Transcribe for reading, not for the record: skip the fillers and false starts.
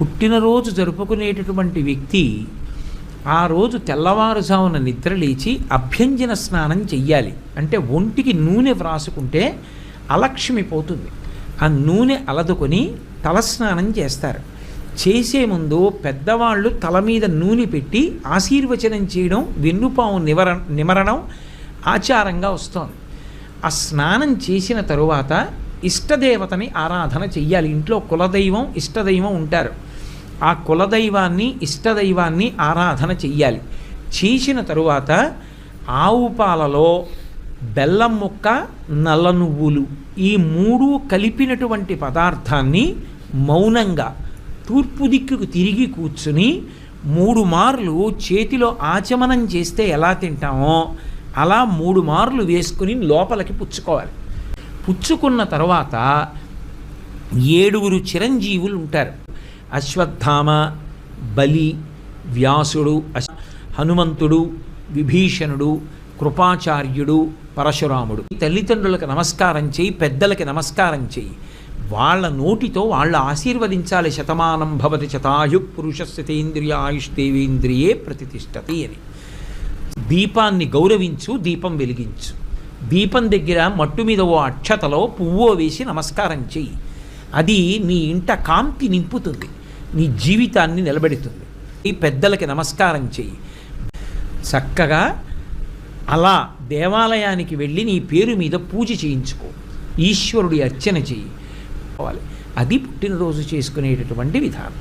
పుట్టినరోజు జరుపుకునేటటువంటి వ్యక్తి ఆ రోజు తెల్లవారుజామున నిద్ర లేచి అభ్యంజన స్నానం చెయ్యాలి. అంటే ఒంటికి నూనె వ్రాసుకుంటే అలక్ష్మి పోతుంది. ఆ నూనె అలదుకొని తలస్నానం చేస్తారు. చేసే ముందు పెద్దవాళ్ళు తల మీద నూనె పెట్టి ఆశీర్వచనం చేయడం, వెన్నుపాము నిమరణం ఆచారంగా వస్తోంది. ఆ స్నానం చేసిన తరువాత ఇష్టదేవతని ఆరాధన చెయ్యాలి. ఇంట్లో కులదైవం ఇష్టదైవం ఉంటారు. ఆ కులదైవాన్ని ఇష్టదైవాన్ని ఆరాధన చెయ్యాలి. చేసిన తరువాత ఆవు పాలలో బెల్లం ముక్క, నల్ల నువ్వులు ఈ మూడు కలిపినటువంటి పదార్థాన్ని మౌనంగా తూర్పు దిక్కుకు తిరిగి కూర్చుని 3 మార్లు చేతిలో ఆచమనం చేస్తే ఎలా తింటామో అలా 3 మార్లు వేసుకుని లోపలికి పుచ్చుకోవాలి. పుచ్చుకున్న తర్వాత 7 చిరంజీవులు ఉంటారు. అశ్వత్థామ, బలి, వ్యాసుడు, హనుమంతుడు, విభీషణుడు, కృపాచార్యుడు, పరశురాముడు. తల్లిదండ్రులకు నమస్కారం చేయి, పెద్దలకి నమస్కారం చేయి. వాళ్ళ నోటితో వాళ్ళు ఆశీర్వదించాలి. శతమానం భవతి శతాయు పురుషస్యతేంద్రియ ఆయుష్దేవేంద్రియే ప్రతిష్టతి అని. దీపాన్ని గౌరవించు, దీపం వెలిగించు. దీపం దగ్గర మట్టు మీద ఓ అక్షతలో పువ్వో వేసి నమస్కారం చెయ్యి. అది నీ ఇంట కాంతి నింపుతుంది, నీ జీవితాన్ని నిలబెడుతుంది. ఈ పెద్దలకి నమస్కారం చెయ్యి. చక్కగా అలా దేవాలయానికి వెళ్ళి నీ పేరు మీద పూజ చేయించుకో, ఈశ్వరుడి అర్చన చెయ్యి. అది పుట్టినరోజు చేసుకునేటటువంటి విధానం.